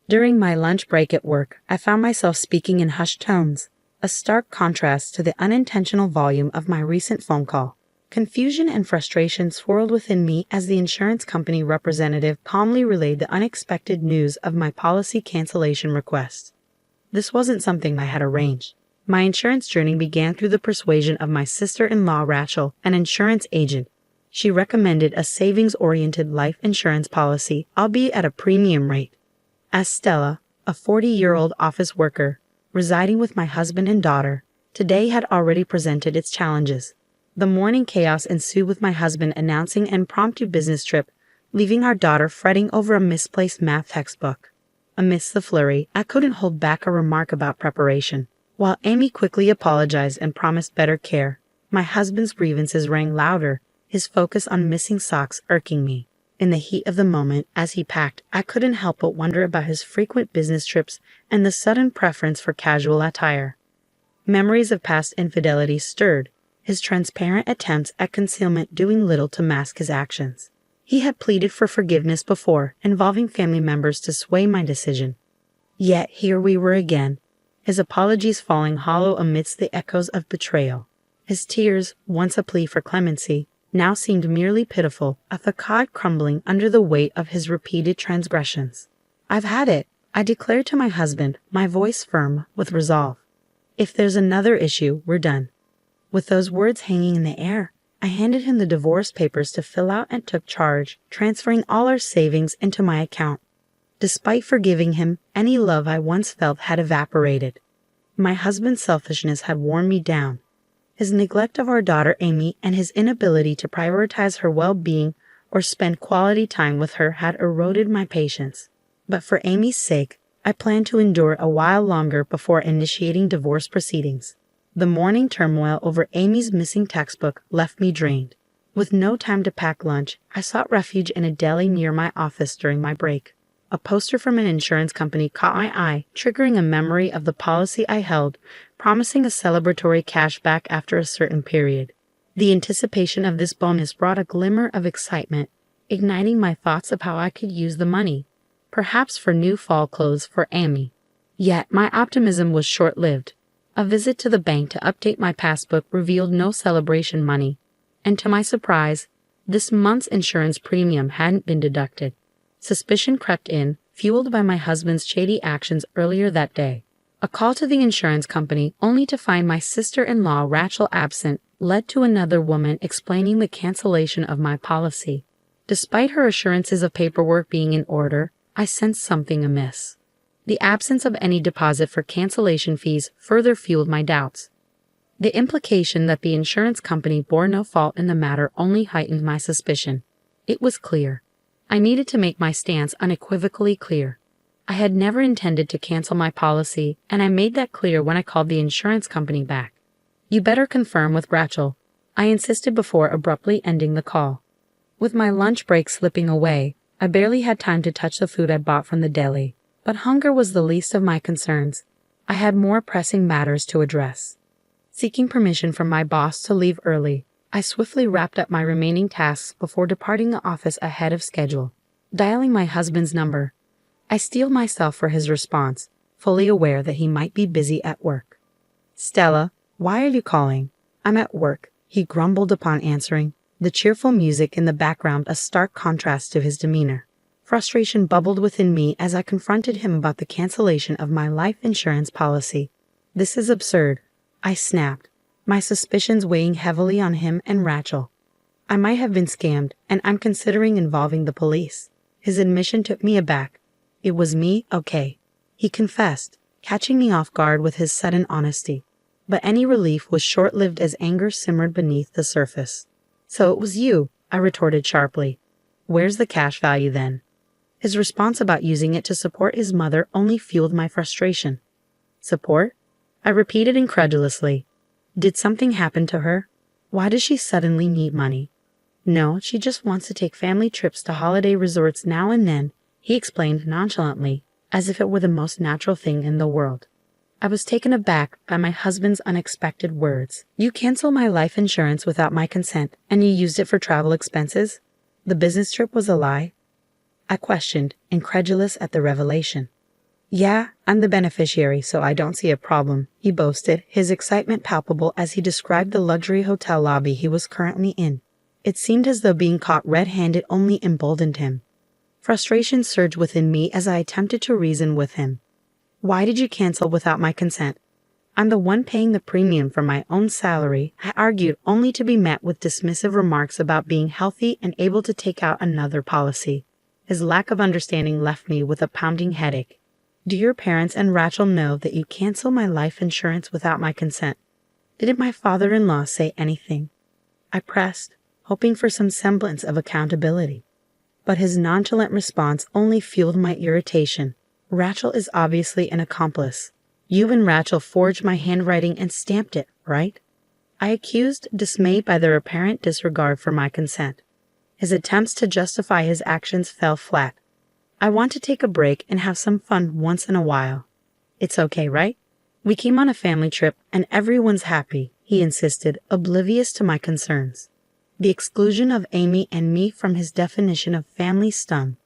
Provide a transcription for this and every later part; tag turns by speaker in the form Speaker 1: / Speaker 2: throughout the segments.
Speaker 1: During my lunch break at work, I found myself speaking in hushed tones, a stark contrast to the unintentional volume of my recent phone call. Confusion and frustration swirled within me as the insurance company representative calmly relayed the unexpected news of my policy cancellation request. This wasn't something I had arranged. My insurance journey began through the persuasion of my sister-in-law Rachel, an insurance agent. She recommended a savings-oriented life insurance policy, albeit at a premium rate. As Stella, a 40-year-old office worker, residing with my husband and daughter, today had already presented its challenges. The morning chaos ensued with my husband announcing an impromptu business trip, leaving our daughter fretting over a misplaced math textbook. Amidst the flurry, I couldn't hold back a remark about preparation. While Amy quickly apologized and promised better care, my husband's grievances rang louder, his focus on missing socks irking me. In the heat of the moment, as he packed, I couldn't help but wonder about his frequent business trips and the sudden preference for casual attire. Memories of past infidelity stirred, his transparent attempts at concealment doing little to mask his actions. He had pleaded for forgiveness before, involving family members to sway my decision. Yet here we were again, his apologies falling hollow amidst the echoes of betrayal. His tears, once a plea for clemency, now seemed merely pitiful, a facade crumbling under the weight of his repeated transgressions. "I've had it," I declared to my husband, my voice firm with resolve. "If there's another issue, we're done." With those words hanging in the air, I handed him the divorce papers to fill out and took charge, transferring all our savings into my account. Despite forgiving him, any love I once felt had evaporated. My husband's selfishness had worn me down. His neglect of our daughter Amy and his inability to prioritize her well-being or spend quality time with her had eroded my patience. But for Amy's sake, I planned to endure a while longer before initiating divorce proceedings. The morning turmoil over Amy's missing textbook left me drained. With no time to pack lunch, I sought refuge in a deli near my office during my break. A poster from an insurance company caught my eye, triggering a memory of the policy I held, promising a celebratory cashback after a certain period. The anticipation of this bonus brought a glimmer of excitement, igniting my thoughts of how I could use the money, perhaps for new fall clothes for Amy. Yet my optimism was short-lived. A visit to the bank to update my passbook revealed no celebration money, and to my surprise, this month's insurance premium hadn't been deducted. Suspicion crept in, fueled by my husband's shady actions earlier that day. A call to the insurance company, only to find my sister-in-law Rachel absent, led to another woman explaining the cancellation of my policy. Despite her assurances of paperwork being in order, I sensed something amiss. The absence of any deposit for cancellation fees further fueled my doubts. The implication that the insurance company bore no fault in the matter only heightened my suspicion. It was clear. I needed to make my stance unequivocally clear. I had never intended to cancel my policy, and I made that clear when I called the insurance company back. "You better confirm with Rachel," I insisted before abruptly ending the call. With my lunch break slipping away, I barely had time to touch the food I bought from the deli. But hunger was the least of my concerns. I had more pressing matters to address. Seeking permission from my boss to leave early, I swiftly wrapped up my remaining tasks before departing the office ahead of schedule. Dialing my husband's number, I steeled myself for his response, fully aware that he might be busy at work. "Stella, why are you calling?" "I'm at work," he grumbled upon answering, the cheerful music in the background a stark contrast to his demeanor. Frustration bubbled within me as I confronted him about the cancellation of my life insurance policy. "This is absurd," I snapped, my suspicions weighing heavily on him and Rachel. "I might have been scammed, and I'm considering involving the police." His admission took me aback. "It was me, okay," he confessed, catching me off guard with his sudden honesty. But any relief was short-lived as anger simmered beneath the surface. "So it was you," I retorted sharply. "Where's the cash value then?" His response about using it to support his mother only fueled my frustration. "Support?" I repeated incredulously. "Did something happen to her? Why does she suddenly need money?" "No, she just wants to take family trips to holiday resorts now and then," he explained nonchalantly, as if it were the most natural thing in the world. I was taken aback by my husband's unexpected words. "You canceled my life insurance without my consent, and you used it for travel expenses? The business trip was a lie?" I questioned, incredulous at the revelation. Yeah, I'm the beneficiary, so I don't see a problem, he boasted, his excitement palpable as he described the luxury hotel lobby he was currently in. It seemed as though being caught red-handed only emboldened him. Frustration surged within me as I attempted to reason with him. Why did you cancel without my consent? I'm the one paying the premium from my own salary, I argued, only to be met with dismissive remarks about being healthy and able to take out another policy. His lack of understanding left me with a pounding headache. Do your parents and Rachel know that you cancel my life insurance without my consent? Didn't my father-in-law say anything? I pressed, hoping for some semblance of accountability. But his nonchalant response only fueled my irritation. Rachel is obviously an accomplice. You and Rachel forged my handwriting and stamped it, right? I accused, dismayed by their apparent disregard for my consent. His attempts to justify his actions fell flat. I want to take a break and have some fun once in a while. It's okay, right? We came on a family trip and everyone's happy, he insisted, oblivious to my concerns. The exclusion of Amy and me from his definition of family stung.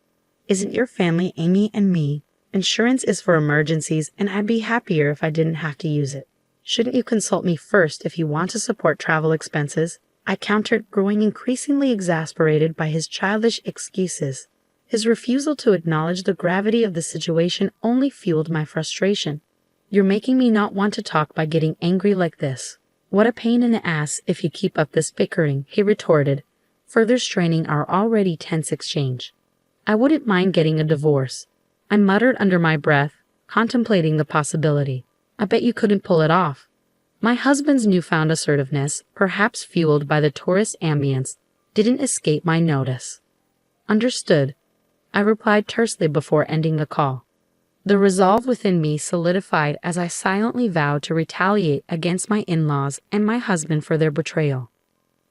Speaker 1: Isn't your family Amy and me? Insurance is for emergencies and I'd be happier if I didn't have to use it. Shouldn't you consult me first if you want to support travel expenses? I countered, growing increasingly exasperated by his childish excuses. His refusal to acknowledge the gravity of the situation only fueled my frustration. You're making me not want to talk by getting angry like this. What a pain in the ass if you keep up this bickering, he retorted, further straining our already tense exchange. I wouldn't mind getting a divorce. I muttered under my breath, contemplating the possibility. I bet you couldn't pull it off. My husband's newfound assertiveness, perhaps fueled by the tourist ambience, didn't escape my notice. Understood, I replied tersely before ending the call. The resolve within me solidified as I silently vowed to retaliate against my in-laws and my husband for their betrayal.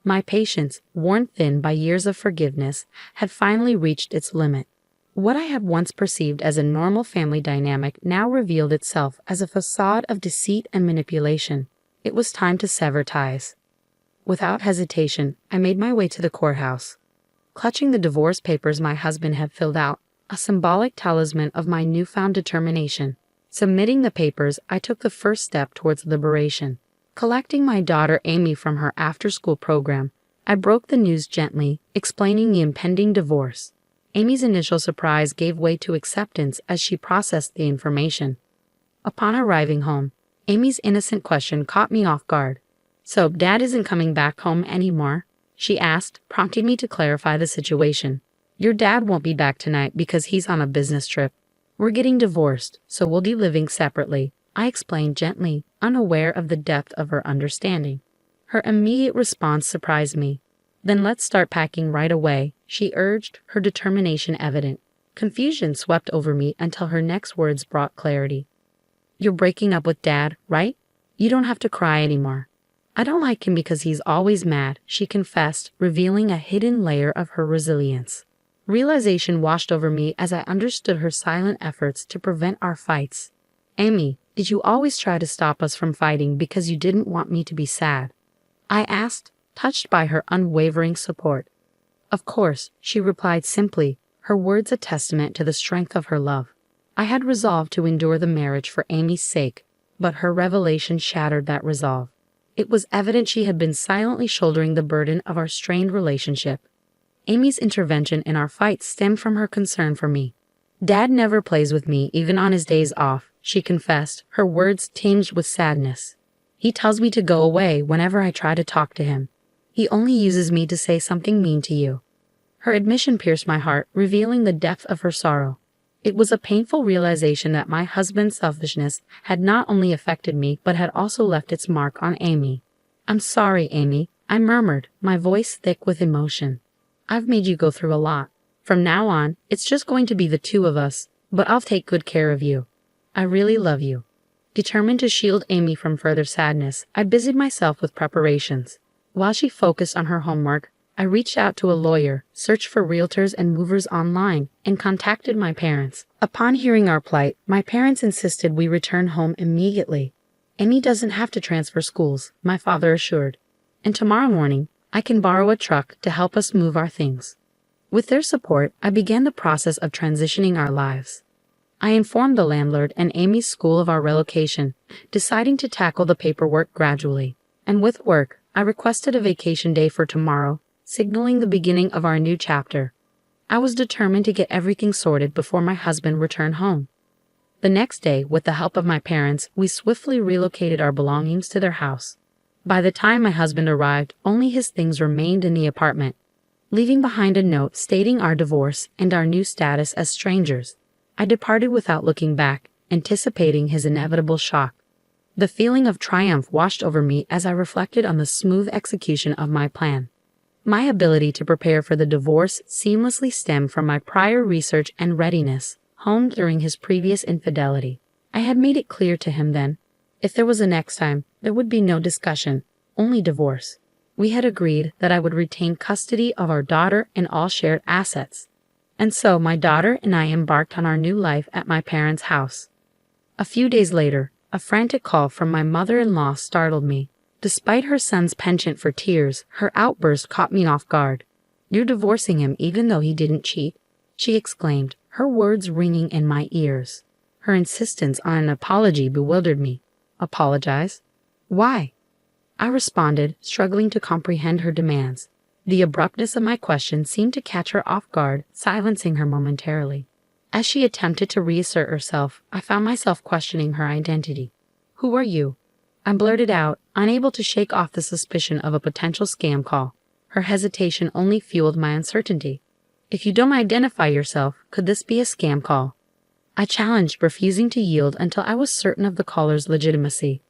Speaker 1: My patience, worn thin by years of forgiveness, had finally reached its limit. What I had once perceived as a normal family dynamic now revealed itself as a facade of deceit and manipulation. It was time to sever ties. Without hesitation, I made my way to the courthouse. Clutching the divorce papers my husband had filled out, a symbolic talisman of my newfound determination. Submitting the papers, I took the first step towards liberation. Collecting my daughter Amy from her after-school program, I broke the news gently, explaining the impending divorce. Amy's initial surprise gave way to acceptance as she processed the information. Upon arriving home, Amy's innocent question caught me off guard. So, Dad isn't coming back home anymore? She asked, prompting me to clarify the situation. Your dad won't be back tonight because he's on a business trip. We're getting divorced, so we'll be living separately, I explained gently, unaware of the depth of her understanding. Her immediate response surprised me. Then let's start packing right away, she urged, her determination evident. Confusion swept over me until her next words brought clarity. You're breaking up with Dad, right? You don't have to cry anymore. I don't like him because he's always mad, she confessed, revealing a hidden layer of her resilience. Realization washed over me as I understood her silent efforts to prevent our fights. Amy, did you always try to stop us from fighting because you didn't want me to be sad? I asked, touched by her unwavering support. Of course, she replied simply, her words a testament to the strength of her love. I had resolved to endure the marriage for Amy's sake, but her revelation shattered that resolve. It was evident she had been silently shouldering the burden of our strained relationship. Amy's intervention in our fight stemmed from her concern for me. Dad never plays with me, even on his days off, she confessed, her words tinged with sadness. He tells me to go away whenever I try to talk to him. He only uses me to say something mean to you. Her admission pierced my heart, revealing the depth of her sorrow. It was a painful realization that my husband's selfishness had not only affected me, but had also left its mark on Amy. I'm sorry, Amy, I murmured, my voice thick with emotion. I've made you go through a lot. From now on, it's just going to be the two of us, but I'll take good care of you. I really love you. Determined to shield Amy from further sadness, I busied myself with preparations. While she focused on her homework, I reached out to a lawyer, searched for realtors and movers online, and contacted my parents. Upon hearing our plight, my parents insisted we return home immediately. Amy doesn't have to transfer schools, my father assured. And tomorrow morning, I can borrow a truck to help us move our things. With their support, I began the process of transitioning our lives. I informed the landlord and Amy's school of our relocation, deciding to tackle the paperwork gradually. And with work, I requested a vacation day for tomorrow, signaling the beginning of our new chapter. I was determined to get everything sorted before my husband returned home. The next day, with the help of my parents, we swiftly relocated our belongings to their house. By the time my husband arrived, only his things remained in the apartment, leaving behind a note stating our divorce and our new status as strangers. I departed without looking back, anticipating his inevitable shock. The feeling of triumph washed over me as I reflected on the smooth execution of my plan. My ability to prepare for the divorce seamlessly stemmed from my prior research and readiness, honed during his previous infidelity. I had made it clear to him then, if there was a next time, there would be no discussion, only divorce. We had agreed that I would retain custody of our daughter and all shared assets. And so my daughter and I embarked on our new life at my parents' house. A few days later, a frantic call from my mother-in-law startled me. Despite her son's penchant for tears, her outburst caught me off guard. "You're divorcing him even though he didn't cheat?" she exclaimed, her words ringing in my ears. Her insistence on an apology bewildered me. Apologize? Why? I responded, struggling to comprehend her demands. The abruptness of my question seemed to catch her off guard, silencing her momentarily. As she attempted to reassert herself, I found myself questioning her identity. "Who are you?" I blurted out, unable to shake off the suspicion of a potential scam call. Her hesitation only fueled my uncertainty. "If you don't identify yourself, could this be a scam call?" I challenged, refusing to yield until I was certain of the caller's legitimacy.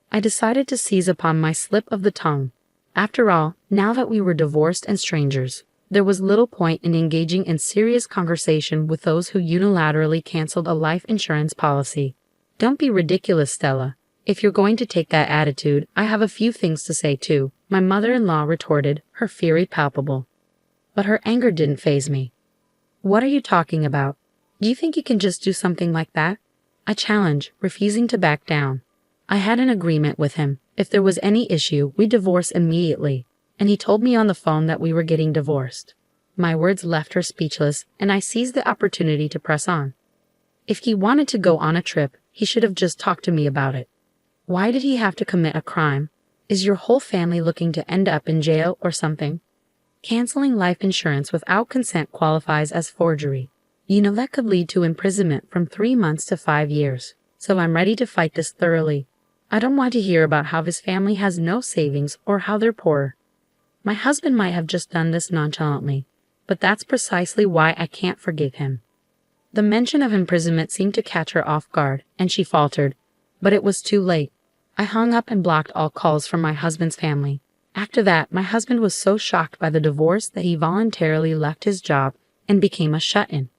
Speaker 1: I decided to seize upon my slip of the tongue. After all, now that we were divorced and strangers, there was little point in engaging in serious conversation with those who unilaterally canceled a life insurance policy. "Don't be ridiculous, Stella. If you're going to take that attitude, I have a few things to say too," my mother-in-law retorted, her fury palpable. But her anger didn't faze me. "What are you talking about? Do you think you can just do something like that?" I challenged, refusing to back down. I had an agreement with him. If there was any issue, we'd divorce immediately, and he told me on the phone that we were getting divorced. My words left her speechless, and I seized the opportunity to press on. If he wanted to go on a trip, he should have just talked to me about it. Why did he have to commit a crime? Is your whole family looking to end up in jail or something? Canceling life insurance without consent qualifies as forgery. You know that could lead to imprisonment from 3 months to 5 years. So I'm ready to fight this thoroughly. I don't want to hear about how his family has no savings or how they're poor. My husband might have just done this nonchalantly, but that's precisely why I can't forgive him. The mention of imprisonment seemed to catch her off guard, and she faltered, but it was too late. I hung up and blocked all calls from my husband's family. After that, my husband was so shocked by the divorce that he voluntarily left his job and became a shut-in.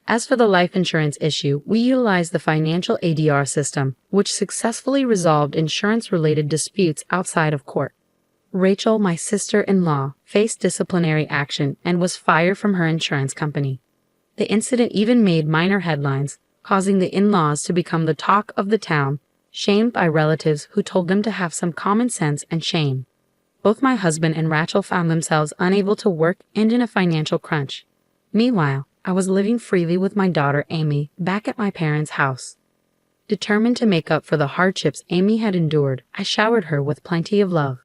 Speaker 1: As for the life insurance issue, we utilized the financial ADR system, which successfully resolved insurance-related disputes outside of court. Rachel, my sister-in-law, faced disciplinary action and was fired from her insurance company. The incident even made minor headlines, causing the in-laws to become the talk of the town, shamed by relatives who told them to have some common sense and shame. Both my husband and Rachel found themselves unable to work and in a financial crunch. Meanwhile, I was living freely with my daughter Amy back at my parents' house. Determined to make up for the hardships Amy had endured, I showered her with plenty of love.